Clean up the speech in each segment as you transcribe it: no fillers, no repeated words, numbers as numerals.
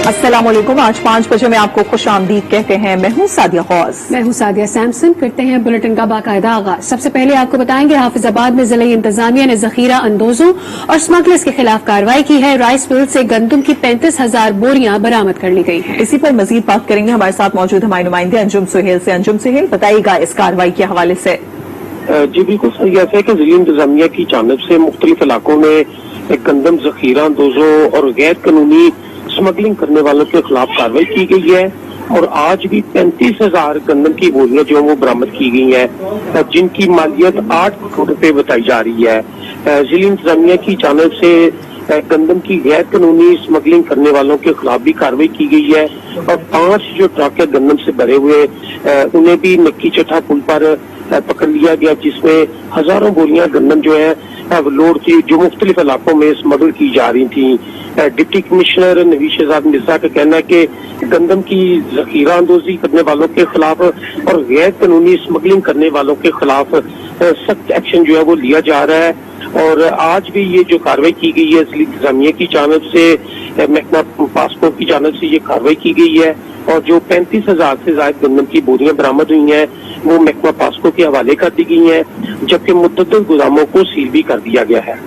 अस्सलामुअलैकुम। आज 5 बजे में आपको खुश आमदीद कहते हैं। मैं हूँ सादिया गौस। मैं हूँ सादिया सैमसन। करते हैं बुलेटिन का बाकायदा आगाज। सबसे पहले आपको बताएंगे हाफिजाबाद में जिला इंतजामिया ने जखीरा अंदोजों और स्मगलर्स के खिलाफ कार्रवाई की है। राइस मिल से गंदम की 35,000 बोरियां बरामद कर ली गई हैं। इसी पर मजीद बात करेंगे। हमारे साथ मौजूद हमारे नुमाइंदे अंजुम सुहेल से। अंजुम सुहेल, बताइएगा इस कार्रवाई के हवाले से। जी बिल्कुल सही ऐसा है कि जिला इंतजामिया की जानिब से मुख्तलिफ इलाकों में गंदम जखीरा अंदोजों और गैर कानूनी स्मगलिंग करने वालों के खिलाफ कार्रवाई की गई है और आज भी 35,000 गंदम की बोरियां जो वो बरामद की गई हैं, जिनकी मालियत 8 करोड़ रुपए बताई जा रही है। जिला इंतजामिया की जानिब से गंदम की गैर कानूनी स्मगलिंग करने वालों के खिलाफ भी कार्रवाई की गई है और 5 जो ट्रक गंदम से भरे हुए उन्हें भी नक्की चट्टा पुल पर पकड़ लिया गया, जिसमें हजारों बोरियां गंदम जो है लोड थी, जो मुख्तलिफ इलाकों में स्मगल की जा रही थी। डिप्टी कमिश्नर नवीश शहजाद मिर्जा का कहना है कि गंदम की जखीरा अंदोजी करने वालों के खिलाफ और गैर कानूनी स्मगलिंग करने वालों के खिलाफ सख्त एक्शन जो है वो लिया जा रहा है। और आज भी ये जो कार्रवाई की गई है जिला इंतजामिया की जानिब से, महकमा पासपोर्ट की जानिब से ये कार्रवाई की गई है और जो 35,000 से ज्यादा गंदम की बोरियां बरामद हुई हैं वो महकमा पासपोर्ट के हवाले कर दी गई हैं, जबकि मुतअद्दिद गोदामों को सील भी कर दिया गया है।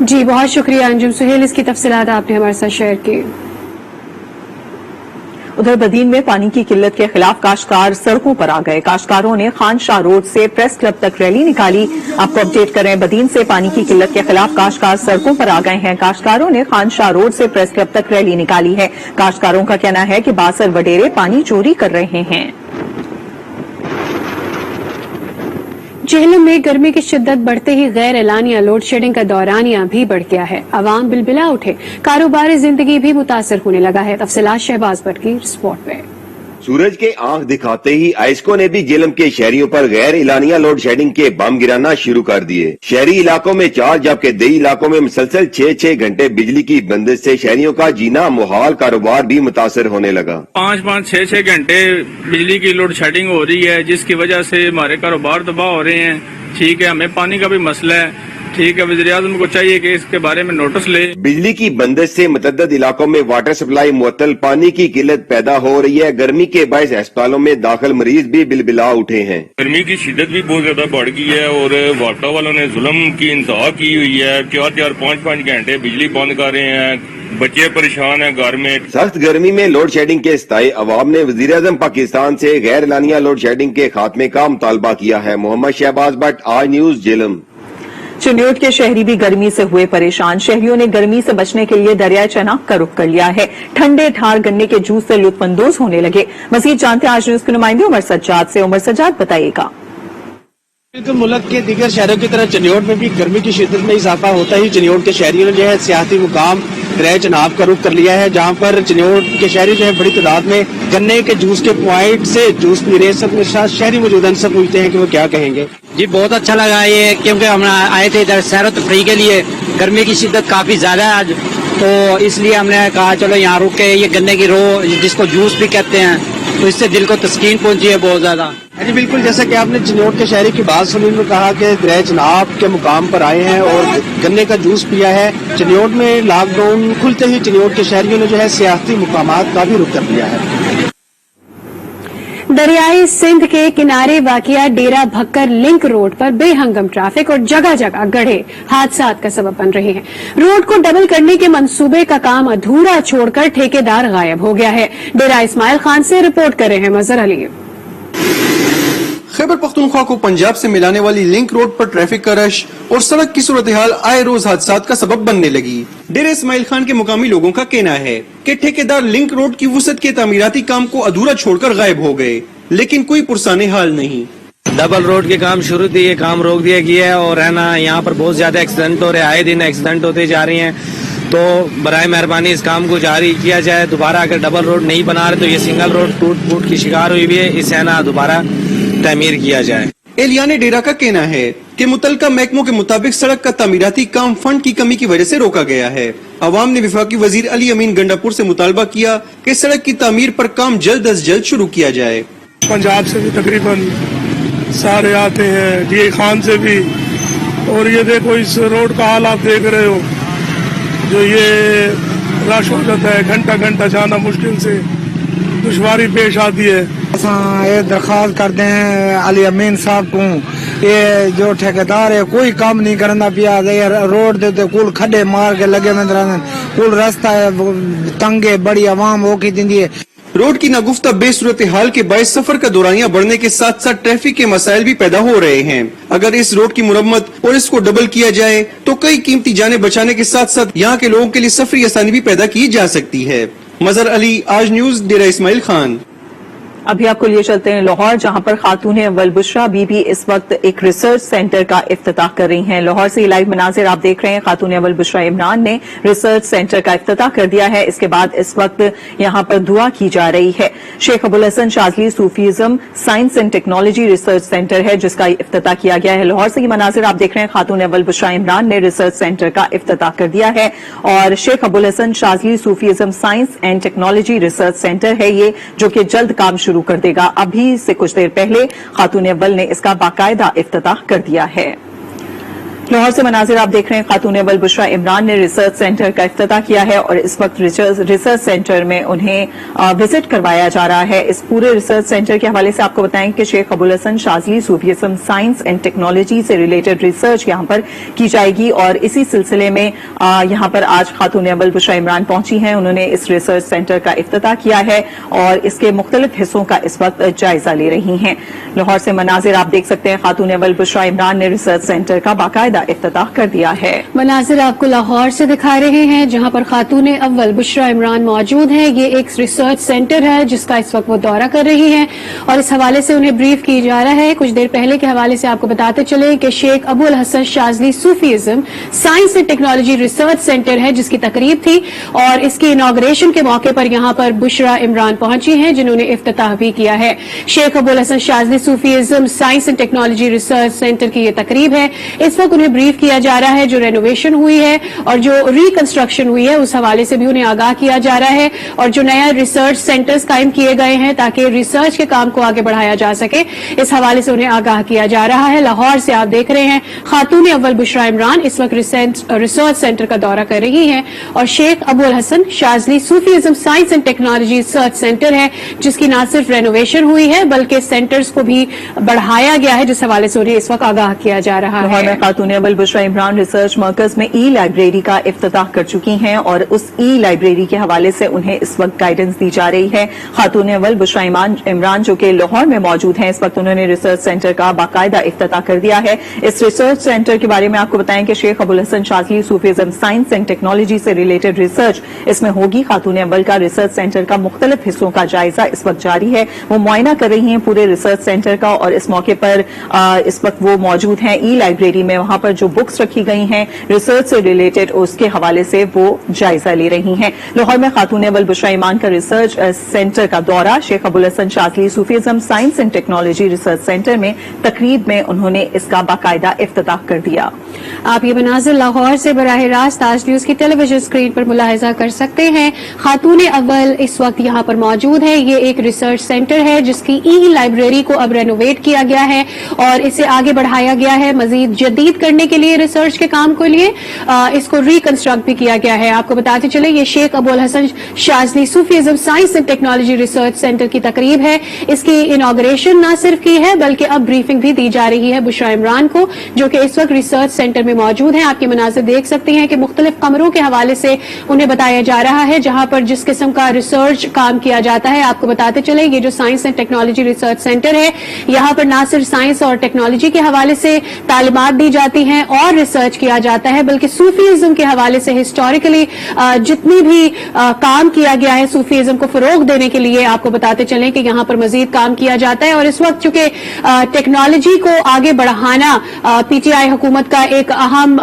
जी बहुत शुक्रिया अंजुम सुहेल, इसकी तफसीलात आपने हमारे साथ शेयर की। उधर बदीन में पानी की किल्लत के खिलाफ काश्तकार सड़कों पर आ गए। काश्तकारों ने खान शाह रोड से प्रेस क्लब तक रैली निकाली। आपको अपडेट कर रहे हैं, बदीन से पानी की किल्लत के खिलाफ काश्तकार सड़कों पर आ गए हैं। काश्तकारों ने खान शाह रोड से प्रेस क्लब तक रैली निकाली है। काश्तकारों का कहना है कि बासर वडेरे पानी चोरी कर रहे हैं। जेहलम में गर्मी की शिद्दत बढ़ते ही गैर एलानिया लोड शेडिंग का दौरानिया भी बढ़ गया है। अवाम बिलबिला उठे, कारोबारी जिंदगी भी मुतासर होने लगा है। तफसीलात शहबाज भट्ट की रिपोर्ट में। सूरज के आंख दिखाते ही आइस्को ने भी जेलम के शहरियों पर गैर इलानिया लोड शेडिंग के बम गिराना शुरू कर दिए। शहरी इलाकों में 4 जबकि देही इलाकों में मुसलसल 6-6 घंटे बिजली की बंदिश से शहरियों का जीना मुहाल, कारोबार भी मुतासर होने लगा। 5-5, 6-6 घंटे बिजली की लोड शेडिंग हो रही है, जिसकी वजह से हमारे कारोबार तबाह हो रहे हैं। ठीक है, हमें पानी का भी मसला है। ठीक है, वज़ीर-ए-आज़म को चाहिए कि इसके बारे में नोटिस ले। बिजली की बंदिश से मुतअद्दिद इलाकों में वाटर सप्लाई मुअत्तल, पानी की किल्लत पैदा हो रही है। गर्मी के बायस अस्पतालों में दाखिल मरीज भी बिलबिला उठे हैं। गर्मी की शिद्दत भी बहुत ज्यादा बढ़ गई है और वाटा वालों ने जुल्म की इंतहा की हुई है। 4-4, 5-5 घंटे बिजली बंद कर रहे हैं, बच्चे परेशान हैं घर में। सख्त गर्मी में लोड शेडिंग के स्थायी अवाम ने वज़ीर-ए-आज़म पाकिस्तान से गैर एलानिया लोड शेडिंग के खात्मे का मुतालबा किया है। मोहम्मद शहबाज भट्ट, आज न्यूज, जेलम। चिन्योट के शहरी भी गर्मी से हुए परेशान। शहरियों ने गर्मी से बचने के लिए दरियाए चनाब का रुख कर लिया है। ठंडे ठार गन्ने के जूस से लुत्फानंदोज होने लगे। मजीद जानते हैं आज न्यूज के नुमाइंदे उमर सज्जाद से। उमर सज्जाद, बताइएगा। बिल्कुल, मुल्क के दीगर शहरों की तरह चिन्योट में भी गर्मी की शिद्दत में इजाफा होता ही चिन्योट के शहरियों ने जो है सियाहती मुकाम दरियाए चनाब का रुख कर लिया है, जहाँ पर चिन्योट के शहरी जो है बड़ी तादाद में गन्ने के जूस के पॉइंट से जूस पी रहे हैं। सब साथ शहरी मौजूद हैं, सब पूछते हैं कि वो क्या कहेंगे। जी बहुत अच्छा लगा ये, क्योंकि हम आए थे इधर सैर तफरीह के लिए। गर्मी की शिद्दत काफी ज्यादा है आज, तो इसलिए हमने कहा चलो यहाँ रुक के ये गन्ने की रो जिसको जूस भी कहते हैं, तो इससे दिल को तस्कीन पहुंची है बहुत ज्यादा। जी बिल्कुल, जैसा कि आपने चिन्योट के शहरी की बात सुनी, उन्होंने कहा कि दरियाए चनाब के मुकाम पर आए हैं और गन्ने का जूस पिया है। चिन्योट में लॉकडाउन खुलते ही चिन्योट के शहरियों ने जो है सियाहती मुकामात का भी रुख कर लिया है। दरियाई सिंध के किनारे वाकिया डेरा भक्कर लिंक रोड पर बेहंगम ट्रैफिक और जगह जगह गड्ढे हादसात का सबब बन रहे हैं। रोड को डबल करने के मंसूबे का काम अधूरा छोड़कर ठेकेदार गायब हो गया है। डेरा इस्माइल खान से रिपोर्ट कर रहे हैं मजहर अली। खैबर पख्तूनख्वा को पंजाब से मिलाने वाली लिंक रोड पर ट्रैफिक का रश और सड़क की सूरत हाल आए रोज हादसात का सबब बनने लगी। डेरा इस्माइल खान के मुकामी लोगों का कहना है कि ठेकेदार लिंक रोड की वुसअत के तामीराती काम को अधूरा छोड़कर गायब हो गए, लेकिन कोई पुरसाने हाल नहीं। डबल रोड के काम शुरू थे, ये काम रोक दिया गया है और है ना यहाँ पर बहुत ज्यादा एक्सीडेंट हो रहे हैं, आए दिन एक्सीडेंट होते जा रहे हैं। तो बराए मेहरबानी इस काम को जारी किया जाए। दोबारा अगर डबल रोड नहीं बना रहे तो ये सिंगल रोड टूट फूट की शिकार हुई भी है, इसे ना दोबारा तामीर किया जाए। एलियाने डेरा का कहना है कि मुतलका महकमों के मुताबिक सड़क का तामीराती काम फंड की कमी की वजह से रोका गया है। अवाम ने वफाकी वजीर अली अमीन गंडापुर से मुतालबा किया कि सड़क की तामीर पर काम जल्द अज जल्द शुरू किया जाए। पंजाब से भी तकरीबन सारे आते हैं, डीए खान से भी, और ये देखो इस रोड का हाल आप देख रहे हो, जो ये रश हो जाता है, घंटा घंटा जाना मुश्किल से दुश्वारी पेश आती है। ये दरखास्त करते हैं अली अमीन साहब को, ये जो ठेकेदार है कोई काम नहीं करना पिया, रोड देते कुल खड्डे मार के लगे में कुल रास्ता है तंगे बड़ी आवाम हो की दी है। रोड की नागुफ्ता बेसूरत हाल के बायस सफर का दौरानिया बढ़ने के साथ साथ ट्रैफिक के मसाइल भी पैदा हो रहे हैं। अगर इस रोड की मुरम्मत और इसको डबल किया जाए तो कई कीमती जानें बचाने के साथ साथ यहाँ के लोगों के लिए सफरी आसानी भी पैदा की जा सकती है। मजहर अली, आज न्यूज, डेरा इस्माइल खान। अभी आपको लिए चलते हैं लाहौर, जहां पर खातून अव्वल बुशरा बीबी इस वक्त एक रिसर्च सेंटर का इफ्तिताह कर रही हैं। लाहौर से लाइव मनाजिर आप देख रहे हैं। खातून अव्वल बुशरा इमरान ने रिसर्च सेंटर का इफ्तिताह कर दिया है। इसके बाद इस वक्त यहां पर दुआ की जा रही है। Sheikh Abul Hasan Shazli Sufism science and technology research centre है जिसका इफ्तिताह किया गया है। लाहौर से ये मनाजिर आप देख रहे हैं। खातून अव्वल बुशरा इमरान ने रिसर्च सेंटर का इफ्तिताह कर दिया है और Sheikh Abul Hasan Shazli Sufism science and technology research centre है ये, जो कि जल्द काम शुरू कर देगा। अभी से कुछ देर पहले खातून अव्वल ने इसका बाकायदा इफ्तिताह कर दिया है। लाहौर से मनाजिर आप देख रहे हैं। खातून अव्वल बुशरा इमरान ने रिसर्च सेंटर का इफ्तिताह किया है और इस वक्त रिसर्च सेंटर में उन्हें विजिट करवाया जा रहा है। इस पूरे रिसर्च सेंटर के हवाले से आपको बताएं कि Sheikh Abul Hasan Shazli Sufism science and technology से रिलेटेड रिसर्च यहां पर की जाएगी और इसी सिलसिले में यहां पर आज खातून अव्वल बुशरा इमरान पहुंची हैं। उन्होंने इस रिसर्च सेंटर का इफ्तिताह किया है और इसके मुख्तलिफ हिस्सों का इस वक्त जायजा ले रही हैं। लाहौर से मनाजिर आप देख सकते हैं। खातून अव्वल बुशरा इमरान ने रिसर्च सेंटर का बाकायदा इफ्तिताह कर दिया है। मनाजिर आपको लाहौर से दिखा रहे हैं जहां पर खातून अव्वल बुशरा इमरान मौजूद है। ये एक रिसर्च सेंटर है जिसका इस वक्त वो दौरा कर रही हैं और इस हवाले से उन्हें ब्रीफ की जा रहा है। कुछ देर पहले के हवाले से आपको बताते चले कि Sheikh Abul Hasan Shazli Sufism science and technology research centre है जिसकी तकरीब थी और इसकी इनॉग्रेशन के मौके पर यहां पर बुशरा इमरान पहुंची हैं जिन्होंने इफ्तिताह भी किया है। Sheikh Abul Hasan Shazli Sufism science and technology research centre की ये तकरीब है। इस वक्त उन्हें ब्रीफ किया जा रहा है। जो रेनोवेशन हुई है और जो रिकंस्ट्रक्शन हुई है उस हवाले से भी उन्हें आगाह किया जा रहा है और जो नया रिसर्च सेंटर्स कायम किए गए हैं ताकि रिसर्च के काम को आगे बढ़ाया जा सके, इस हवाले से उन्हें आगाह किया जा रहा है। लाहौर से आप देख रहे हैं खातून अव्वल बुशरा इमरान इस वक्त रिसर्च सेंटर का दौरा कर रही हैं और Sheikh Abul Hasan Shazli Sufism science and technology research centre है जिसकी न सिर्फ रेनोवेशन हुई है बल्कि सेंटर्स को भी बढ़ाया गया है जिस हवाले से उन्हें इस वक्त आगाह किया जा रहा है। खातून अव्वल बुशरा इमरान रिसर्च मरकज में ई लाइब्रेरी का इफ्तिताह कर चुकी हैं और उस ई लाइब्रेरी के हवाले से उन्हें इस वक्त गाइडेंस दी जा रही है। खातून अव्वल बुशरा इमरान जो कि लाहौर में मौजूद हैं, इस वक्त उन्होंने रिसर्च सेंटर का बाकायदा इफ्तिताह कर दिया है। इस रिसर्च सेंटर के बारे में आपको बताएं कि Sheikh Abul Hasan Shazli Sufism science and technology से रिलेटेड रिसर्च इसमें होगी। खातून अव्वल का रिसर्च सेंटर का मुख्तलिफ हिस्सों का जायजा इस वक्त जारी है। वो मुआयना कर रही हैं पूरे रिसर्च सेंटर का और इस मौके पर इस वक्त वो मौजूद हैं ई लाइब्रेरी में। वहां पर जो बुक्स रखी गई हैं रिसर्च से रिलेटेड उसके हवाले से वो जायजा ले रही हैं। लाहौर में खातून अव्वल बुशरा इमरान का रिसर्च सेंटर का दौरा Sheikh Abul Hasan Shazli Sufism science and technology research centre में तकरीब में उन्होंने इसका बाकायदा इफ्तिताह कर दिया। आप ये मनाजिर लाहौर से बराह रास्त आज न्यूज की टेलीविजन स्क्रीन पर मुलाहिजा कर सकते हैं। खातून अव्वल इस वक्त यहाँ पर मौजूद है। ये एक रिसर्च सेंटर है जिसकी ई लाइब्रेरी को अब रेनोवेट किया गया है और इसे आगे बढ़ाया गया है मजीद जदीद करने के लिए रिसर्च के काम के लिए इसको रिकंस्ट्रक्ट भी किया गया है। आपको बताते चले ये Sheikh Abul Hasan Shazli Sufism science and technology research centre की तकरीब है। इसकी इनॉग्रेशन न सिर्फ की है बल्कि अब ब्रीफिंग भी दी जा रही है बुशरा इमरान को जो कि इस वक्त रिसर्च सेंटर में मौजूद है। आपके मनाज़िर देख सकते हैं कि मुख्तलिफ कमरों के हवाले से उन्हें बताया जा रहा है जहां पर जिस किस्म का रिसर्च काम किया जाता है। आपको बताते चले ये जो science and technology research centre है यहाँ पर न सिर्फ साइंस और टेक्नोलॉजी के हवाले से तालीमात दी जाती हैं और रिसर्च किया जाता है बल्कि सूफीज़म के हवाले से हिस्टोरिकली जितनी भी काम किया गया है सूफीज़म को फरोग देने के लिए आपको बताते चलें कि यहाँ पर मजीद काम किया जाता है। और इस वक्त चूंकि टेक्नोलॉजी को आगे बढ़ाना पीटीआई हुकूमत का एक अहम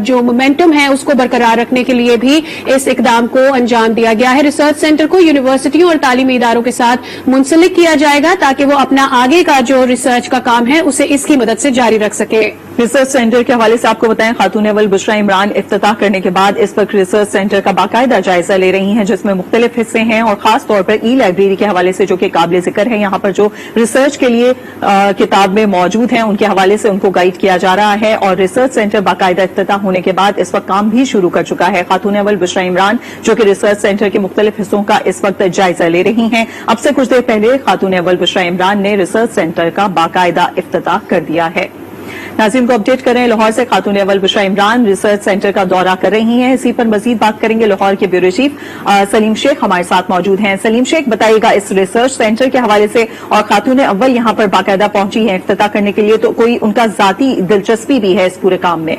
जो मोमेंटम है उसको बरकरार रखने के लिए भी इस इकदाम को अंजाम दिया गया है। रिसर्च सेंटर को यूनिवर्सिटियों और तालीमी इदारों के साथ मुंसलिक किया जाएगा ताकि वो अपना आगे का जो रिसर्च का काम है उसे इसकी मदद से जारी रख सके। ریسرچ سینٹر کے حوالے سے آپ کو بتائیں خاتون اول بشرا عمران افتتاح کرنے کے بعد اس وقت ریسرچ سینٹر کا باقاعدہ جائزہ لے رہی ہیں جس میں مختلف حصے ہیں اور خاص طور پر ای لائبریری کے حوالے سے جو کہ قابل ذکر ہے. یہاں پر جو ریسرچ کے لیے کتاب میں موجود ہیں ان کے حوالے سے ان کو گائیڈ کیا جا رہا ہے اور ریسرچ سینٹر باقاعدہ افتتاح ہونے کے بعد اس وقت کام بھی شروع کر چکا ہے. خاتون اول بشرا عمران جو کہ ریسرچ سینٹر کے مختلف حصوں کا اس وقت جائزہ لے رہی ہیں. اب سے کچھ دیر پہلے خاتون اول بشرا عمران نے ریسرچ سینٹر کا باقاعدہ افتتاح کر دیا ہے. ناظرین کو اپڈیٹ کریں لاہور سے خاتون اول بشرا عمران ریسرچ سینٹر کا دورہ کر رہی ہیں. اسی پر مزید بات کریں گے. لاہور کے بیورو چیف سلیم شیخ ہمارے ساتھ موجود ہیں. سلیم شیخ بتائیے گا اس ریسرچ سینٹر کے حوالے سے اور خاتون اول یہاں پر باقاعدہ پہنچی ہیں افتتاح کرنے کے لیے تو کوئی ان کا ذاتی دلچسپی بھی ہے اس پورے کام میں؟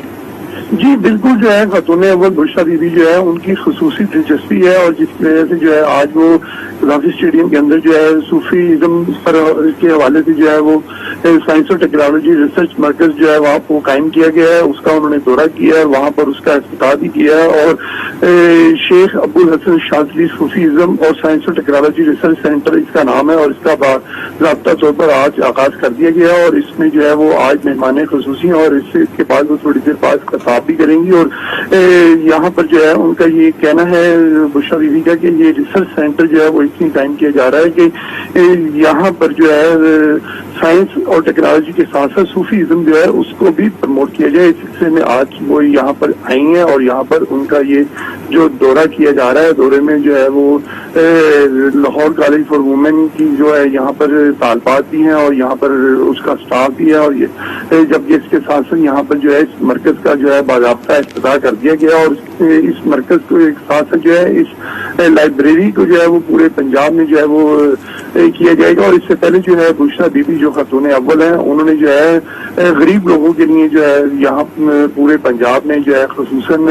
جی بالکل جو ہے خاتون اول بشرا بیوی جو ہے ان کی خصوصی دلچسپی ہے اور جس وجہ سے جو ہے آج وہ غازی اسٹیڈیم کے اندر جو ہے صوفیزم پر کے حوالے سے جو ہے وہ سائنس اور ٹیکنالوجی ریسرچ مرکز جو ہے وہاں کو قائم کیا گیا ہے. اس کا انہوں نے دورہ کیا ہے, وہاں پر اس کا افتتاح بھی کیا ہے اور شیخ ابو الحسن شاذلی صوفیزم اور سائنس اور ٹیکنالوجی ریسرچ سینٹر اس کا نام ہے اور اس کا باضابطہ طور پر آج آغاز کر دیا گیا ہے اور اس میں جو ہے وہ آج مہمان خصوصی ہیں اور اس کے بعد وہ تھوڑی دیر بعد خطاب بھی کریں گی. اور یہاں پر جو ہے ان کا یہ کہنا ہے بشرا بیوی کا کہ یہ ریسرچ سینٹر جو ہے وہ اس لیے قائم کیا جا رہا ہے کہ یہاں پر جو ہے سائنس اور ٹیکنالوجی کے ساتھ ساتھ صوفیزم جو ہے اس کو بھی پروموٹ کیا جائے. اس سلسلے میں آج وہ یہاں پر آئی ہیں اور یہاں پر ان کا یہ جو دورہ کیا جا رہا ہے دورے میں جو ہے وہ لاہور کالج فار وومن کی جو ہے یہاں پر طالبات بھی ہیں اور یہاں پر اس کا اسٹاف بھی ہے اور یہ جبکہ اس کے ساتھ ساتھ یہاں پر جو ہے اس مرکز کا جو ہے باضابطہ افتتاح کر دیا گیا اور اس مرکز کو ایک ساتھ ساتھ جو ہے اس لائبریری کو جو ہے وہ پورے پنجاب میں جو ہے وہ کیا جائے گا. اور اس سے پہلے جو ہے بشرا بیوی جو خاتون اول ہیں انہوں نے جو ہے غریب لوگوں کے لیے جو ہے یہاں پورے پنجاب میں جو ہے خصوصاً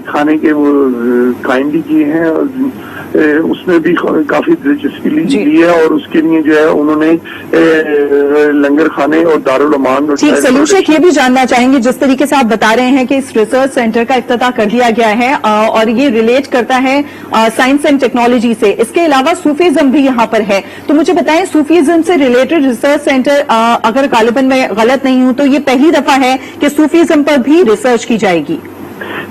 کھانے کے وہ قائم بھی کیے ہیں اور اس میں بھی کافی دلچسپی لی ہے اور اس کے لیے جو ہے انہوں نے لنگر خانے اور دارالعمان. ٹھیک سلیم شیخ یہ بھی جاننا چاہیں گے جس طریقے سے آپ بتا رہے ہیں کہ اس ریسرچ سینٹر کا افتتاح کر لیا گیا ہے اور یہ ریلیٹ کرتا ہے سائنس اینڈ ٹیکنالوجی سے, اس کے علاوہ صوفیزم بھی یہاں پر ہے تو مجھے بتائیں صوفیزم سے ریلیٹڈ ریسرچ سینٹر اگر غالباً میں غلط نہیں ہوں تو یہ پہلی دفعہ ہے کہ صوفیزم پر بھی ریسرچ کی جائے گی؟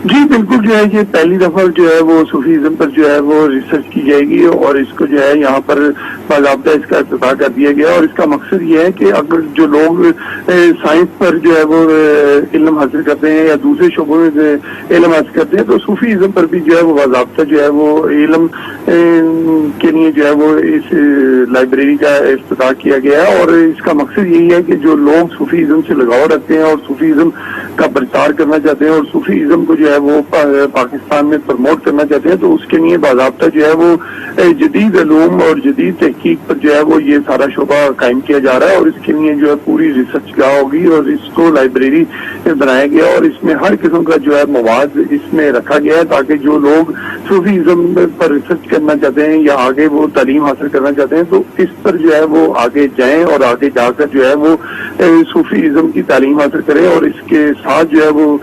جی بالکل جو ہے یہ پہلی دفعہ جو ہے وہ صوفیزم پر جو ہے وہ ریسرچ کی جائے گی اور اس کو جو ہے یہاں پر باضابطہ اس کا افتتاح کر دیا گیا اور اس کا مقصد یہ ہے کہ اگر جو لوگ سائنس پر جو ہے وہ علم حاصل کرتے ہیں یا دوسرے شعبوں میں علم حاصل کرتے ہیں تو صوفیزم پر بھی جو ہے وہ باضابطہ جو ہے وہ علم کے لیے جو ہے وہ اس لائبریری کا افتتاح کیا گیا ہے اور اس کا مقصد یہی ہے کہ جو لوگ صوفیزم سے لگاؤ رکھتے ہیں اور صوفیزم کا پرچار کرنا چاہتے ہیں اور صوفیزم کو جو ہے وہ پاکستان میں پروموٹ کرنا چاہتے ہیں تو اس کے لیے باضابطہ جو ہے وہ جدید علوم اور جدید تحقیق پر جو ہے وہ یہ سارا شعبہ قائم کیا جا رہا ہے اور اس کے لیے جو ہے پوری ریسرچ گاہ ہوگی اور اس کو لائبریری بنایا گیا اور اس میں ہر قسم کا جو ہے مواد اس میں رکھا گیا ہے تاکہ جو لوگ صوفیزم پر ریسرچ کرنا چاہتے ہیں یا آگے وہ تعلیم حاصل کرنا چاہتے ہیں تو اس پر جو ہے وہ آگے جائیں اور آگے جا کر جو ہے وہ صوفیزم کی تعلیم حاصل کریں اور اس کے ساتھ جو ہے وہ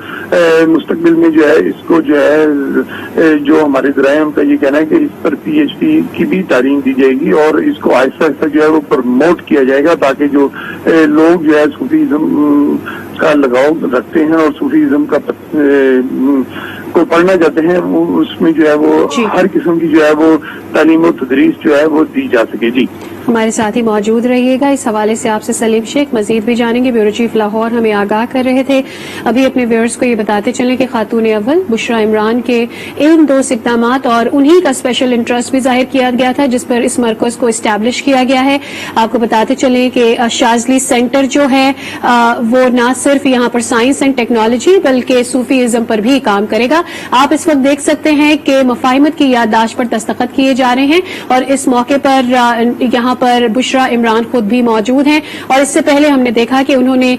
مستقبل میں جو ہے اس کو جو ہے جو ہمارے ذرائع ان کا یہ کہنا ہے کہ اس پر پی ایچ ڈی کی بھی تعلیم دی جائے گی اور اس کو آہستہ آہستہ جو ہے وہ پروموٹ کیا جائے گا تاکہ جو لوگ جو ہے صوفیزم کا لگاؤ رکھتے ہیں اور صوفیزم کا کو پڑھنا چاہتے ہیں وہ اس میں جو ہے وہ ہر قسم کی جو ہے وہ تعلیم و تدریس جو ہے وہ دی جا سکے. جی ہمارے ساتھ ہی موجود رہیے گا. اس حوالے سے آپ سے سلیم شیخ مزید بھی جانیں گے. بیورو چیف لاہور ہمیں آگاہ کر رہے تھے. ابھی اپنے ویورز کو یہ بتاتے چلیں کہ خاتون اول بشرا عمران کے ان 2 اقدامات اور انہی کا اسپیشل انٹرسٹ بھی ظاہر کیا گیا تھا جس پر اس مرکز کو اسٹیبلش کیا گیا ہے. آپ کو بتاتے چلیں کہ شاذلی سینٹر جو ہے وہ نہ صرف یہاں پر سائنس اینڈ ٹیکنالوجی بلکہ صوفیزم پر بھی کام کرے گا. آپ اس وقت دیکھ سکتے ہیں کہ مفاہمت کی یادداشت پر دستخط کیے جا رہے ہیں اور اس موقع پر یہاں پر بشرا عمران خود بھی موجود ہیں اور اس سے پہلے ہم نے دیکھا کہ انہوں نے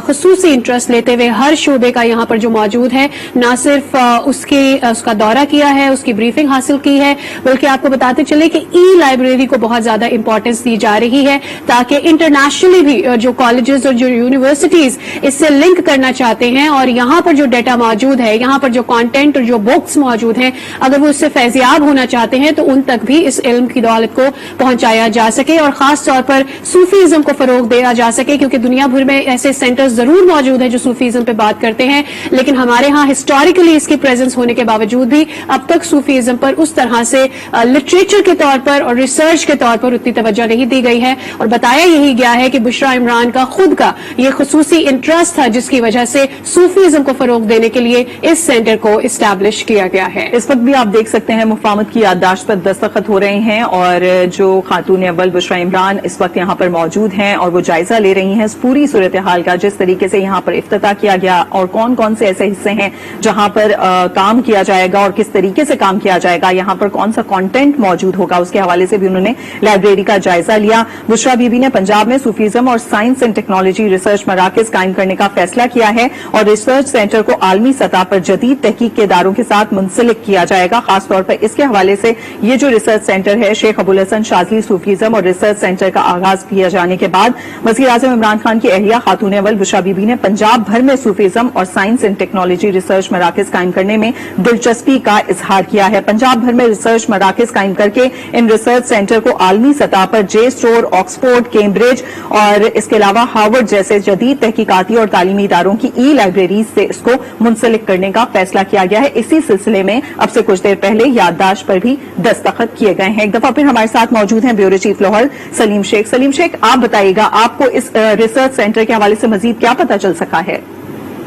خصوصی انٹرسٹ لیتے ہوئے ہر شعبے کا یہاں پر جو موجود ہے نہ صرف اس کا دورہ کیا ہے, اس کی بریفنگ حاصل کی ہے, بلکہ آپ کو بتاتے چلے کہ ای لائبریری کو بہت زیادہ امپورٹنس دی جا رہی ہے تاکہ انٹرنیشنلی بھی جو کالجز اور جو یونیورسٹیز اس سے لنک کرنا چاہتے ہیں اور یہاں پر جو ڈیٹا موجود ہے, یہاں پر جو कंटेंट और जो बुक्स मौजूद हैं, अगर वो उससे फैजियाब होना चाहते हैं तो उन तक भी इस इल्म की दौलत को पहुंचाया जा सके और खास तौर पर सूफीज़म को फरोग दिया जा सके, क्योंकि दुनिया भर में ऐसे सेंटर्स जरूर मौजूद हैं जो सूफीज़म पे बात करते हैं, लेकिन हमारे यहाँ हिस्टोरिकली इसकी प्रेजेंस होने के बावजूद भी अब तक सूफीज़म पर उस तरह से लिटरेचर के तौर पर और रिसर्च के तौर पर उतनी तवज्जो नहीं दी गई है। और बताया यही गया है कि बुशरा इमरान का खुद का ये खुसूसी इंटरेस्ट था जिसकी वजह से सूफीज़म को फरोग देने के लिए इस सेंटर को इस्टेब्लिश किया गया है। इस वक्त भी आप देख सकते हैं मुफाहमत की याददाश्त पर दस्तखत हो रहे हैं और जो खातून अव्वल बुशरा इमरान इस वक्त यहाँ पर मौजूद हैं और वो जायजा ले रही हैं इस पूरी सूरत हाल का, जिस तरीके से यहाँ पर इफ्तिताह किया गया और कौन कौन से ऐसे हिस्से हैं जहाँ पर काम किया जाएगा और किस तरीके से काम किया जाएगा, यहाँ पर कौन सा कंटेंट मौजूद होगा, उसके हवाले से भी उन्होंने लाइब्रेरी का जायजा लिया। बुशरा बीबी ने पंजाब में सूफीज़म और साइंस एंड टेक्नोलॉजी रिसर्च मराकज कायम करने का फैसला किया है और रिसर्च सेंटर को आलमी सतह पर जदीद तहकीक के इदारों के साथ मुंसलिक किया जाएगा। खासतौर पर इसके हवाले से ये जो रिसर्च सेंटर है शेख अबुल हसन शाज़ली सूफीज़म और रिसर्च सेंटर का आगाज किया जाने के बाद वज़ीर आज़म इमरान खान की अहलिया खातून अव्वल बुशरा बीबी ने पंजाब भर में सूफीज़म और साइंस एंड टेक्नोलॉजी रिसर्च मराकज कायम करने में दिलचस्पी का इजहार किया है। पंजाब भर में रिसर्च मराकज कायम करके इन रिसर्च सेंटर को आलमी सतह पर जे स्टोर, ऑक्सफोर्ड, कैम्ब्रिज और इसके अलावा हार्वर्ड जैसे जदीद तहकीकाती और तालीमी इदारों की ई लाइब्रेरीज से इसको मुंसलिक करने का फैसला किया गया है। इसी सिलसिले में अब से कुछ देर पहले याददाश्त पर भी दस्तखत किए गए हैं। एक दफा फिर हमारे साथ मौजूद हैं ब्यूरो चीफ लाहौर सलीम शेख। सलीम शेख, आप बताइएगा आपको इस रिसर्च सेंटर के हवाले से मजीद क्या पता चल सका है?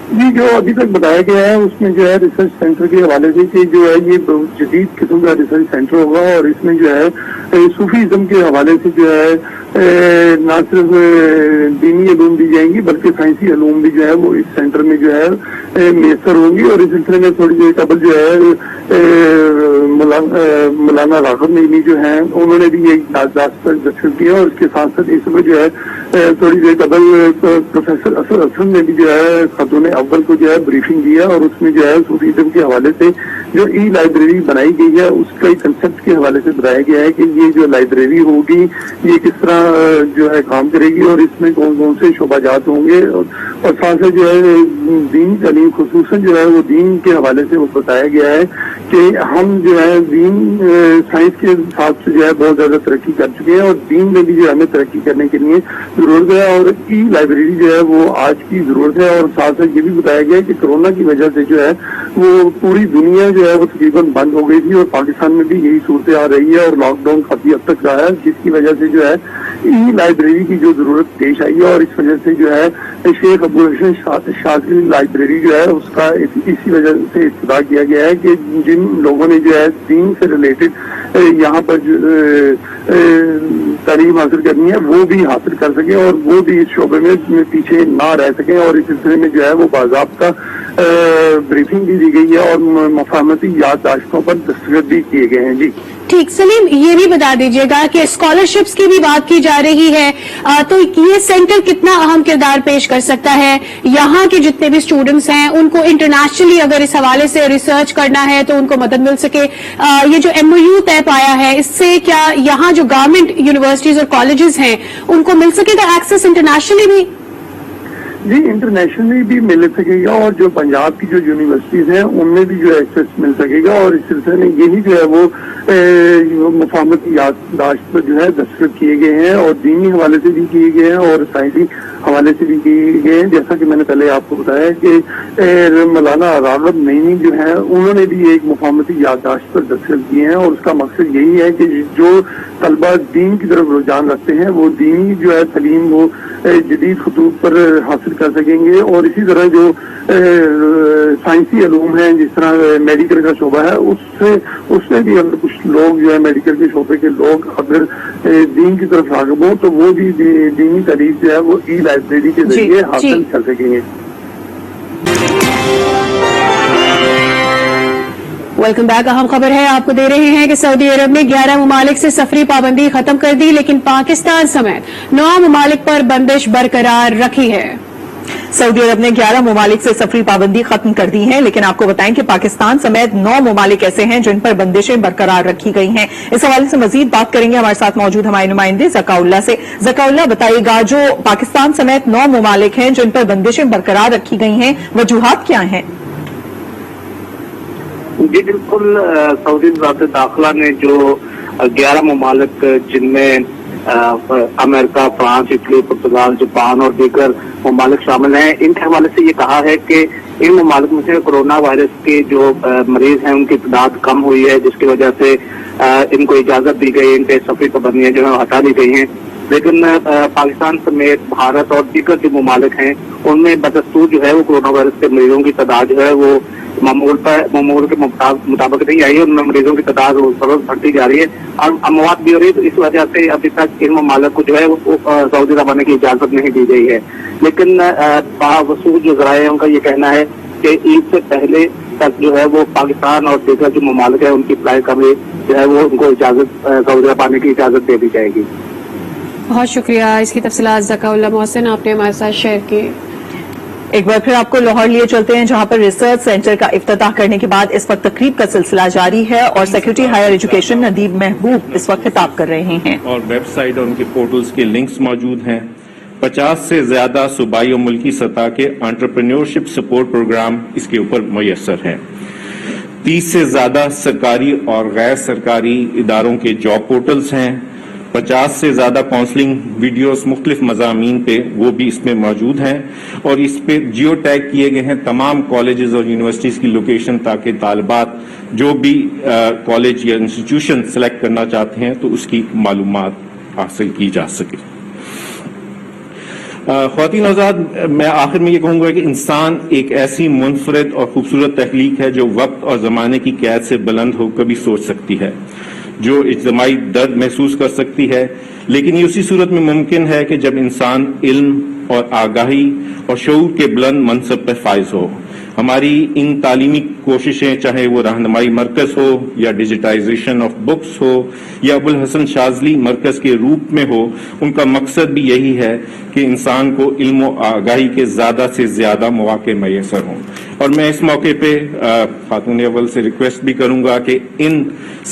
जी, जो अभी तक बताया गया है उसमें जो है रिसर्च सेंटर के हवाले से कि जो है ये जदीद किस्म का रिसर्च सेंटर होगा और इसमें जो है सूफीज़म के हवाले से जो है न सिर्फ दीनी इल्म दी जाएंगी बल्कि साइंसी इल्म भी जो है वो इस सेंटर में जो है मैसर होंगी। और इस सिलसिले में थोड़ी देर कबल जो है मौलाना राघव नईमी जो है उन्होंने भी ये याददाश्त पर दस्तखत किया और इसके साथ साथ इसमें जो है थोड़ी देर कबल प्रोफेसर असद हसन ने भी जो है खातून अव्वल को जो है ब्रीफिंग दिया और उसमें जो है सूफीज़म के हवाले से जो ई लाइब्रेरी बनाई गई है उसका कंसेप्ट के हवाले से बताया गया है कि ये जो लाइब्रेरी होगी ये किस तरह जो है काम करेगी और इसमें कौन कौन से शोबाजात होंगे और साथ साथ जो है दीन तालीम खुसूसन जो है वो दीन के हवाले से वो बताया गया है कि हम जो है दीन साइंस के हिसाब से जो है बहुत ज्यादा तरक्की कर चुके हैं और दीन में भी जो हमें तरक्की करने के लिए जरूरत है और ई लाइब्रेरी जो है वो आज की जरूरत है। और साथ साथ ये भी बताया गया है कि कोरोना की वजह से जो है वो पूरी दुनिया जो है वो तकरीबन बंद हो गई थी और पाकिस्तान में भी यही सूरत आ रही है और लॉकडाउन काफी हद तक रहा है, जिसकी वजह से जो है ई लाइब्रेरी की जो जरूरत पेश आई है और इस वजह से जो है शेख अबुल हसन शाज़ली लाइब्रेरी जो है उसका इसी वजह से इफ्तिताह किया गया है कि जिन लोगों ने जो है दीन से रिलेटेड यहाँ पर तालीम हासिल करनी है वो भी हासिल कर सके और वो भी इस शोबे में पीछे ना रह सके। और इस सिलसिले में जो है वो बाज़ाब्ता ब्रीफिंग भी दी गई है और मुफाहमती याददाश्तों पर दस्तखत भी किए गए हैं। जी ठीक, सलीम ये भी बता दीजिएगा कि स्कॉलरशिप्स की भी बात की जा रही है, तो ये सेंटर कितना अहम किरदार पेश कर सकता है? यहाँ के जितने भी स्टूडेंट्स हैं उनको इंटरनेशनली अगर इस हवाले से रिसर्च करना है तो उनको मदद मिल सके। ये जो MOU तय पाया है इससे क्या यहाँ जो गवर्नमेंट यूनिवर्सिटीज और कॉलेजेस हैं उनको मिल सकेगा एक्सेस इंटरनेशनली भी? जी, इंटरनेशनली भी मिल सकेगा और जो पंजाब की जो यूनिवर्सिटीज हैं उनमें भी जो एक्सेस मिल सकेगा और इस सिलसिले में यही जो है वो मुफाहमती याददाश्त पर जो है दस्तखत किए गए हैं और दीनी हवाले से भी किए गए हैं और साइंसी हवाले से भी किए गए हैं। जैसा कि मैंने पहले आपको बताया कि मौलाना राग़ब नईमी जो है उन्होंने भी एक मुफाहमती याददाश्त पर दस्तखत किए हैं और उसका मकसद यही है कि जो तलबा दीन की तरफ रुझान रखते हैं वो दीनी जो है तालीम वो जदीद खतूत पर हासिल कर सकेंगे और इसी तरह जो साइंसी इल्म है जिस तरह मेडिकल का शोबा है उसमें भी अगर कुछ लोग जो है मेडिकल के शोबे के लोग अगर दीन की तरफ राग़िब हों तो वो भी दीनी तालीम जो है वो ई लाइब्रेरी के जरिए हासिल कर सकेंगे। Welcome back. अहम खबर है आपको दे रहे हैं कि सऊदी अरब ने 11 ममालिक से सफरी पाबंदी खत्म कर दी, लेकिन पाकिस्तान समेत 9 ममालिक पर बंदिश बरकरार रखी है। सऊदी अरब ने 11 ममालिक से सफरी पाबंदी खत्म कर दी है, लेकिन आपको बताएं कि पाकिस्तान समेत 9 ममालिक ऐसे हैं जिन पर बंदिशें बरकरार रखी गई हैं। इस हवाले से मजीद बात करेंगे हमारे साथ मौजूद हमारे नुमाइंदे ज़काउल्लाह से। ज़काउल्लाह, बताइएगा जो पाकिस्तान समेत 9 ममालिक हैं जिन पर बंदिशें बरकरार रखी गई हैं, वजूहात क्या हैं? جی بالکل، سعودی وزارت داخلہ نے جو 11 ممالک جن میں امریکہ، فرانس، اٹلی، پرتگال، جاپان اور دیگر ممالک شامل ہیں، ان کے حوالے سے یہ کہا ہے کہ ان ممالک میں سے کورونا وائرس کے جو مریض ہیں ان کی تعداد کم ہوئی ہے، جس کی وجہ سے ان کو اجازت دی گئی، ان پہ سفری پابندیاں جو ہیں ہٹا دی گئی ہیں. لیکن پاکستان سمیت بھارت اور دیگر جو ممالک ہیں ان میں بدستور جو ہے وہ کورونا وائرس کے مریضوں کی تعداد جو ہے وہ معمول کے مطابق نہیں آئی ہے. ان میں مریضوں کی تعداد روز بڑھتی جا رہی ہے اور اموات بھی ہو رہی ہے. تو اس وجہ سے ابھی تک ان ممالک کو جو ہے وہ سعودی روانہ کی اجازت نہیں دی گئی ہے. لیکن باوسوخ جو ذرائع ہیں ان کا یہ کہنا ہے کہ عید سے پہلے تک جو ہے وہ پاکستان اور دیگر جو ممالک ہیں ان کی فلائٹ کا بھی جو ہے وہ ان کو اجازت سعودی روانہ کی اجازت دے دی جائے گی. بہت شکریہ. اس کی تفصیلات ذکا اللہ محسن آپ نے ہمارے ساتھ شیئر کی. ایک بار پھر آپ کو لاہور لیے چلتے ہیں جہاں پر ریسرچ سینٹر کا افتتاح کرنے کے بعد اس وقت تقریب کا سلسلہ جاری ہے اور سیکرٹری ہائر ایجوکیشن ندیب محبوب اس وقت خطاب کر رہے ہیں. اور ویب سائٹ اور ان کے پورٹلز کے لنکس موجود ہیں. 50 سے زیادہ صوبائی اور ملکی سطح کے انٹرپرینیورشپ سپورٹ پروگرام اس کے اوپر میسر ہیں. 30 سے زیادہ سرکاری اور غیر سرکاری اداروں کے جاب پورٹلز ہیں. 50 سے زیادہ کاؤنسلنگ ویڈیوز مختلف مضامین پہ وہ بھی اس میں موجود ہیں اور اس پہ جیو ٹیگ کیے گئے ہیں تمام کالجز اور یونیورسٹیز کی لوکیشن تاکہ طالبات جو بھی کالج یا انسٹیٹیوشن سلیکٹ کرنا چاہتے ہیں تو اس کی معلومات حاصل کی جا سکے. خواتین حضرات، میں آخر میں یہ کہوں گا کہ انسان ایک ایسی منفرد اور خوبصورت تخلیق ہے جو وقت اور زمانے کی قید سے بلند ہو کر بھی سوچ سکتی ہے، جو اجتماعی درد محسوس کر سکتی ہے، لیکن یہ اسی صورت میں ممکن ہے کہ جب انسان علم اور آگاہی اور شعور کے بلند منصب پہ فائز ہو. ہماری ان تعلیمی کوششیں چاہے وہ رہنمائی مرکز ہو یا ڈیجیٹائزیشن آف بکس ہو یا ابوالحسن شاذلی مرکز کے روپ میں ہو، ان کا مقصد بھی یہی ہے کہ انسان کو علم و آگاہی کے زیادہ سے زیادہ مواقع میسر ہوں. اور میں اس موقع پہ خاتون اول سے ریکویسٹ بھی کروں گا کہ ان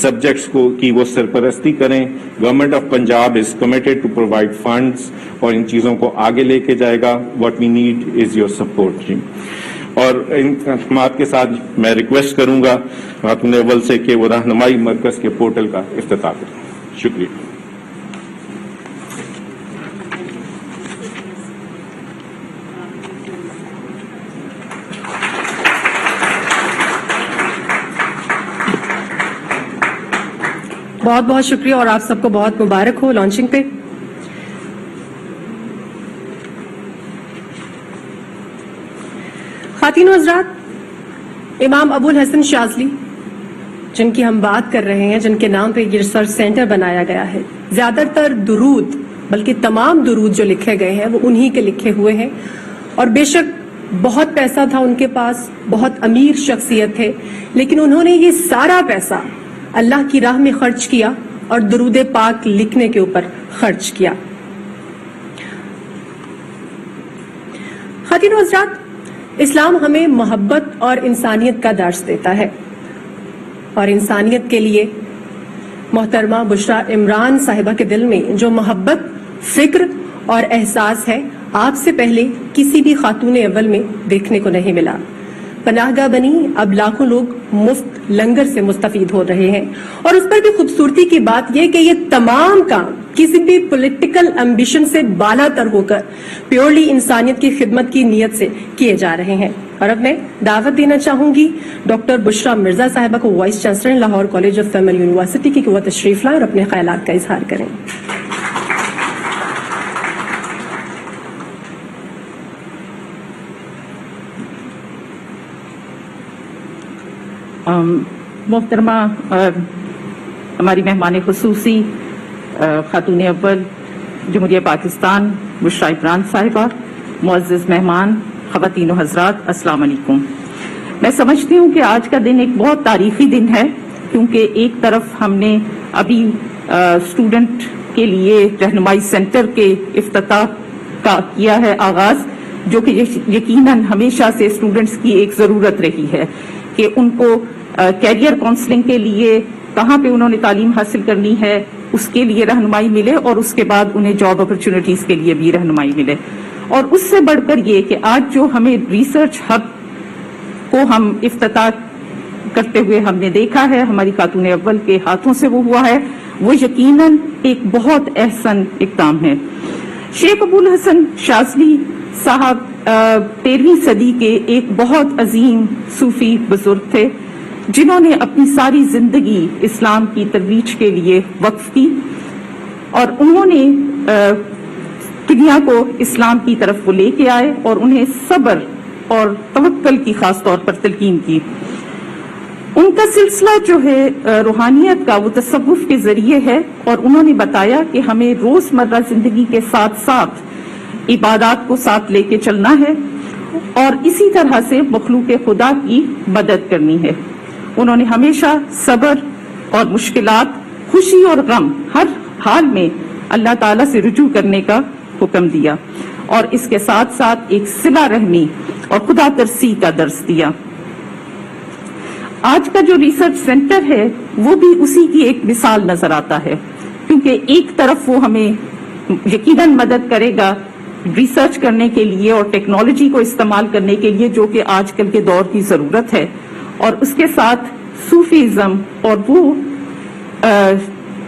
سبجیکٹس کو کی وہ سرپرستی کریں. Government of Punjab is committed to provide funds اور ان چیزوں کو آگے لے کے جائے گا. What we need is your support. اور ان خدمات کے ساتھ میں ریکویسٹ کروں گا خاتون اول سے کہ وہ رہنمائی مرکز کے پورٹل کا افتتاح کریں. شکریہ. بہت بہت شکریہ اور آپ سب کو بہت مبارک ہو لانچنگ پہ. خواتین و حضرات، امام ابوالحسن شاذلی جن کی ہم بات کر رہے ہیں، جن کے نام پہ یہ ریسرچ سینٹر بنایا گیا ہے، زیادہ تر درود بلکہ تمام درود جو لکھے گئے ہیں وہ انہی کے لکھے ہوئے ہیں. اور بے شک بہت پیسہ تھا ان کے پاس، بہت امیر شخصیت تھے، لیکن انہوں نے یہ سارا پیسہ اللہ کی راہ میں خرچ کیا اور درود پاک لکھنے کے اوپر خرچ کیا. خواتین و حضرات، اسلام ہمیں محبت اور انسانیت کا درس دیتا ہے اور انسانیت کے لیے محترمہ بشرا عمران صاحبہ کے دل میں جو محبت، فکر اور احساس ہے آپ سے پہلے کسی بھی خاتون اول میں دیکھنے کو نہیں ملا. پناہ گاہ بنی اب لاکھوں لوگ مفت لنگر سے مستفید ہو رہے ہیں اور اس پر بھی خوبصورتی کی بات یہ کہ یہ تمام کام کسی بھی پولیٹیکل ایمبیشن سے بالا تر ہو کر پیورلی انسانیت کی خدمت کی نیت سے کیے جا رہے ہیں. اور اب میں دعوت دینا چاہوں گی ڈاکٹر بشرا مرزا صاحبہ کو، vice chancellor Lahore college of female university کی، کہ وہ تشریف لائیں اور اپنے خیالات کا اظہار کریں. محترمہ ہماری مہمان خصوصی خاتون اول جمہوریہ پاکستان بشرا عمران صاحبہ، معزز مہمان، خواتین و حضرات، السلام علیکم. میں سمجھتی ہوں کہ آج کا دن ایک بہت تاریخی دن ہے کیونکہ ایک طرف ہم نے ابھی اسٹوڈنٹ کے لیے رہنمائی سینٹر کے افتتاح کا کیا ہے آغاز، جو کہ یقیناً ہمیشہ سے اسٹوڈنٹس کی ایک ضرورت رہی ہے کہ ان کو کیریئر کاؤنسلنگ کے لیے کہاں پہ انہوں نے تعلیم حاصل کرنی ہے اس کے لیے رہنمائی ملے اور اس کے بعد انہیں جاب اپرچونٹیز کے لیے بھی رہنمائی ملے. اور اس سے بڑھ کر یہ کہ آج جو ہمیں ریسرچ ہب کو ہم افتتاح کرتے ہوئے ہم نے دیکھا ہے، ہماری خاتون اول کے ہاتھوں سے وہ ہوا ہے، وہ یقیناً ایک بہت احسن اقدام ہے۔ شیخ ابوالحسن شاذلی صاحب 13ویں صدی کے ایک بہت عظیم صوفی بزرگ تھے، جنہوں نے اپنی ساری زندگی اسلام کی ترویج کے لیے وقف کی، اور انہوں نے دنیا کو اسلام کی طرف وہ لے کے آئے اور انہیں صبر اور توکل کی خاص طور پر تلقین کی۔ ان کا سلسلہ جو ہے روحانیت کا، وہ تصوف کے ذریعے ہے، اور انہوں نے بتایا کہ ہمیں روزمرہ زندگی کے ساتھ ساتھ عبادات کو ساتھ لے کے چلنا ہے اور اسی طرح سے مخلوق خدا کی مدد کرنی ہے۔ انہوں نے ہمیشہ صبر اور مشکلات، خوشی اور غم، ہر حال میں اللہ تعالیٰ سے رجوع کرنے کا حکم دیا، اور اس کے ساتھ ساتھ ایک صلہ رحمی اور خدا ترسی کا درس دیا۔ آج کا جو ریسرچ سینٹر ہے وہ بھی اسی کی ایک مثال نظر آتا ہے، کیونکہ ایک طرف وہ ہمیں یقیناً مدد کرے گا ریسرچ کرنے کے لیے اور ٹیکنالوجی کو استعمال کرنے کے لیے، جو کہ آج کل کے دور کی ضرورت ہے، اور اس کے ساتھ صوفیزم اور وہ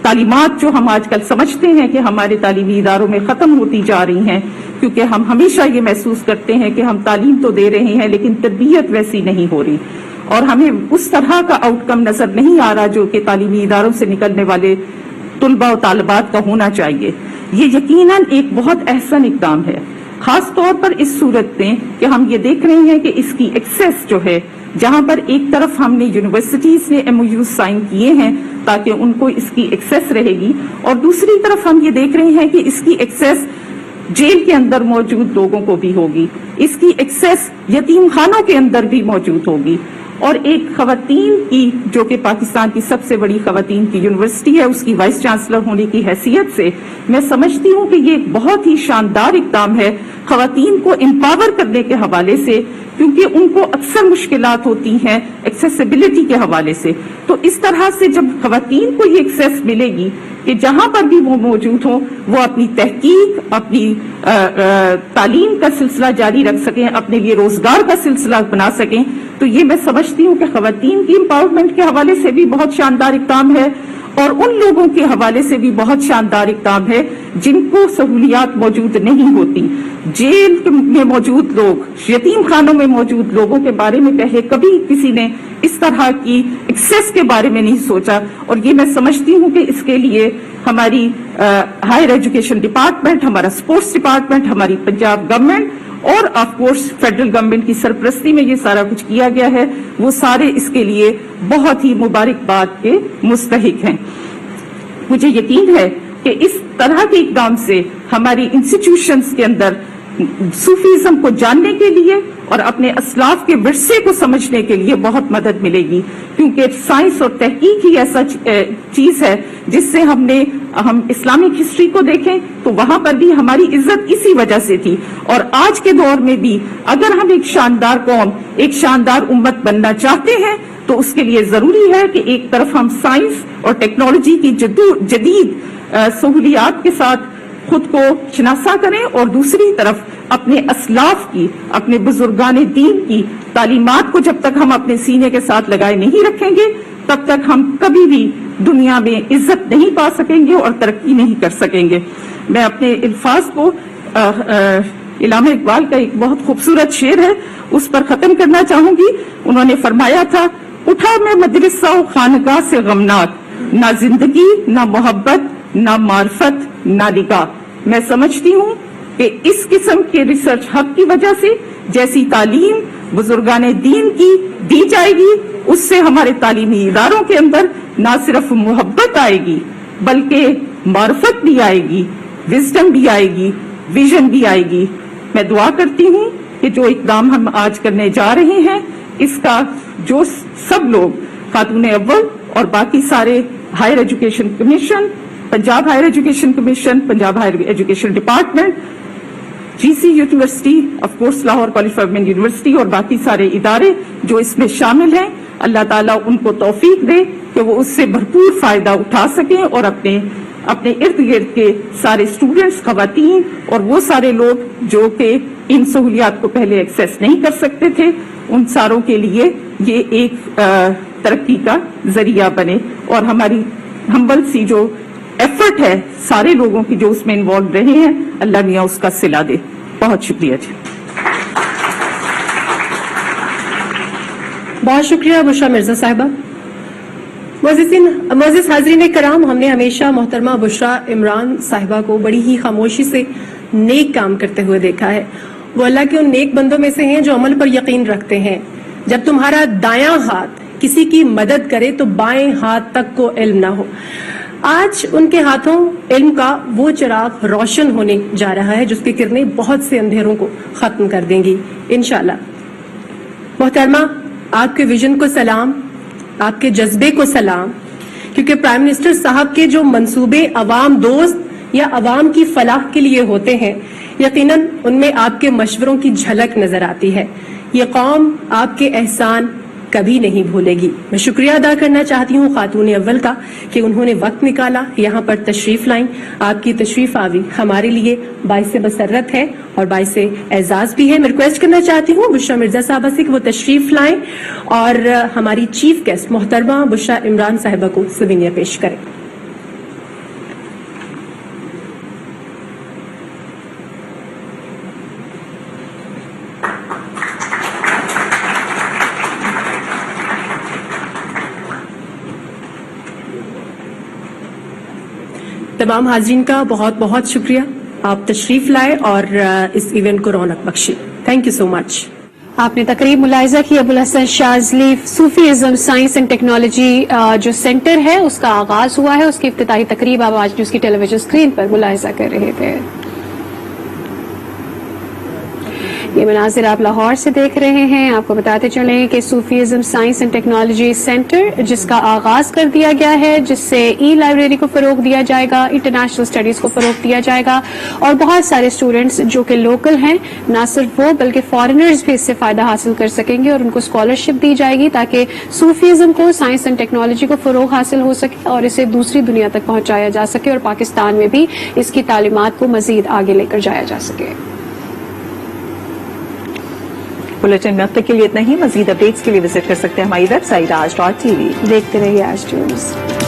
تعلیمات جو ہم آج کل سمجھتے ہیں کہ ہمارے تعلیمی اداروں میں ختم ہوتی جا رہی ہیں، کیونکہ ہم ہمیشہ یہ محسوس کرتے ہیں کہ ہم تعلیم تو دے رہے ہیں لیکن تربیت ویسی نہیں ہو رہی، اور ہمیں اس طرح کا آؤٹ کم نظر نہیں آ رہا جو کہ تعلیمی اداروں سے نکلنے والے طلباء و طالبات کا ہونا چاہیے۔ یہ یقیناً ایک بہت احسن اقدام ہے، خاص طور پر اس صورت میں کہ ہم یہ دیکھ رہے ہیں کہ اس کی ایکسیس جو ہے، جہاں پر ایک طرف ہم نے یونیورسٹیز نے MOU سائن کیے ہیں تاکہ ان کو اس کی ایکسیس رہے گی، اور دوسری طرف ہم یہ دیکھ رہے ہیں کہ اس کی ایکسیس جیل کے اندر موجود لوگوں کو بھی ہوگی، اس کی ایکسیس یتیم خانوں کے اندر بھی موجود ہوگی، اور ایک خواتین کی، جو کہ پاکستان کی سب سے بڑی خواتین کی یونیورسٹی ہے، اس کی وائس چانسلر ہونے کی حیثیت سے میں سمجھتی ہوں کہ یہ ایک بہت ہی شاندار اقدام ہے خواتین کو امپاور کرنے کے حوالے سے، کیونکہ ان کو اکثر مشکلات ہوتی ہیں ایکسیسیبلٹی کے حوالے سے۔ تو اس طرح سے جب خواتین کو یہ ایکسیس ملے گی کہ جہاں پر بھی وہ موجود ہوں وہ اپنی تحقیق، اپنی تعلیم کا سلسلہ جاری رکھ سکیں، اپنے لیے روزگار کا سلسلہ بنا سکیں، تو یہ میں سمجھتی ہوں کہ خواتین کی امپاورمنٹ کے حوالے سے بھی بہت شاندار اقدام ہے، اور ان لوگوں کے حوالے سے بھی بہت شاندار اقدام ہے جن کو سہولیات موجود نہیں ہوتی۔ جیل میں موجود لوگ، یتیم خانوں میں موجود لوگوں کے بارے میں پہلے کبھی کسی نے اس طرح کی ایکسیس کے بارے میں نہیں سوچا، اور یہ میں سمجھتی ہوں کہ اس کے لیے ہماری ہائر ایجوکیشن ڈپارٹمنٹ، ہمارا اسپورٹس ڈپارٹمنٹ، ہماری پنجاب گورنمنٹ اور آف کورس فیڈرل گورنمنٹ کی سرپرستی میں یہ سارا کچھ کیا گیا ہے، وہ سارے اس کے لیے بہت ہی مبارکباد کے مستحق ہیں۔ مجھے یقین ہے کہ اس طرح کے اقدام سے ہماری انسٹیٹیوشنز کے اندر صوفیزم کو جاننے کے لیے اور اپنے اسلاف کے ورثے کو سمجھنے کے لیے بہت مدد ملے گی، کیونکہ سائنس اور تحقیق ہی ایسا چیز ہے جس سے ہم اسلامک ہسٹری کو دیکھیں تو وہاں پر بھی ہماری عزت اسی وجہ سے تھی، اور آج کے دور میں بھی اگر ہم ایک شاندار قوم، ایک شاندار امت بننا چاہتے ہیں تو اس کے لیے ضروری ہے کہ ایک طرف ہم سائنس اور ٹیکنالوجی کی جدید سہولیات کے ساتھ خود کو شناسا کریں، اور دوسری طرف اپنے اسلاف کی، اپنے بزرگان دین کی تعلیمات کو جب تک ہم اپنے سینے کے ساتھ لگائے نہیں رکھیں گے تب تک ہم کبھی بھی دنیا میں عزت نہیں پا سکیں گے اور ترقی نہیں کر سکیں گے۔ میں اپنے الفاظ کو علامہ اقبال کا ایک بہت خوبصورت شعر ہے اس پر ختم کرنا چاہوں گی۔ انہوں نے فرمایا تھا، اٹھا میں مدرسہ و خانقاہ سے غمناک، نہ زندگی نہ محبت نہ معرفت نہ نگاہ۔ میں سمجھتی ہوں کہ اس قسم کے ریسرچ ہب کی وجہ سے جیسی تعلیم بزرگان دین کی دی جائے گی، اس سے ہمارے تعلیمی اداروں کے اندر نہ صرف محبت آئے گی بلکہ معرفت بھی آئے گی، وزڈم بھی آئے گی، ویژن بھی آئے گی۔ میں دعا کرتی ہوں کہ جو اقدام ہم آج کرنے جا رہے ہیں، اس کا جو سب لوگ، خاتون اول اور باقی سارے higher education commission, Punjab higher education commission, Punjab higher education department, GC university, of course Lahore qualified women university اور باقی سارے ادارے جو اس میں شامل ہیں، اللہ تعالیٰ ان کو توفیق دے کہ وہ اس سے بھرپور فائدہ اٹھا سکیں اور اپنے अपने इर्द गिर्द के सारे स्टूडेंट्स, खवातीन और वो सारे लोग जो कि इन सहूलियात को पहले एक्सेस नहीं कर सकते थे, उन सारों के लिए ये एक तरक्की का जरिया बने। और हमारी हम्बल सी जो एफर्ट है सारे लोगों की जो उसमें इन्वॉल्व रहे हैं, अल्लाह मियां उसका सिला दे। बहुत शुक्रिया जी। बहुत शुक्रिया बुशरा मिर्जा साहिबा। मोअज़्ज़िज़ हाज़रीन कराम, हमने हमेशा मोहतरमा बुशरा इमरान साहिबा को बड़ी ही खामोशी से नेक काम करते हुए देखा है। वो अल्लाह के उन नेक बंदों में से हैं जो अमल पर यकीन रखते हैं। जब तुम्हारा दायां हाथ किसी की मदद करे तो बाएं हाथ तक को इल्म ना हो। आज उनके हाथों इल्म का वो चिराग रोशन होने जा रहा है जिसकी किरणें बहुत से अंधेरों को खत्म कर देंगी इंशाअल्लाह। मोहतरमा, आपके विजन को सलाम, आपके जज्बे को सलाम, क्योंकि प्राइम मिनिस्टर साहब के जो मंसूबे अवाम दोस्त या अवाम की फलाह के लिए होते हैं, यकीनन उनमें आपके मशवरों की झलक नजर आती है। ये कौम आपके एहसान कभी नहीं भूलेगी। मैं शुक्रिया अदा करना चाहती हूँ खातून अव्वल का कि उन्होंने वक्त निकाला, यहाँ पर तशरीफ लाई। आपकी तशरीफ आवी हमारे लिए बाइसे बसरत है और बाइसे एजाज भी है। मैं रिक्वेस्ट करना चाहती हूँ बुशरा मिर्जा साहबा से कि वो तशरीफ लाएं और हमारी चीफ गेस्ट मोहतरमा बुशरा इमरान साहिबा को सुवेनियर पेश करें। तमाम हाज़रीन का बहुत बहुत शुक्रिया, आप तशरीफ लाए और इस इवेंट को रौनक बख्शी। Thank you so much. आपने तकरीब मुलाहिजा की Abul Hasan Shazli sufism science and technology जो सेंटर है उसका आगाज हुआ है, उसकी इफ्तिताही तकरीब आप आज न्यूज़ की टेलीविजन स्क्रीन पर मुलाहिजा कर रहे थे। ये मनाजिर आप लाहौर से देख रहे हैं। आपको बताते चलें कि Sufism science and technology centre जिसका आगाज कर दिया गया है, जिससे ई लाइब्रेरी को फरोग दिया जाएगा, इंटरनेशनल स्टडीज को फरोग दिया जाएगा और बहुत सारे स्टूडेंट्स जो कि लोकल हैं, ना सिर्फ वो बल्कि फॉरेनर्स भी इससे फायदा हासिल कर सकेंगे और उनको स्कॉलरशिप दी जाएगी ताकि सूफीज़म को, साइंस एंड टेक्नोलॉजी को फरोग हासिल हो सके और इसे दूसरी दुनिया तक पहुंचाया जा सके और पाकिस्तान में भी इसकी तालीमात को मजीद आगे लेकर जाया जा सके। बुलेटिन में अब तक के लिए इतना ही। मजीद अपडेट्स के लिए विजिट कर सकते हैं हमारी वेबसाइट आज.tv। देखते रहिए आज न्यूज़।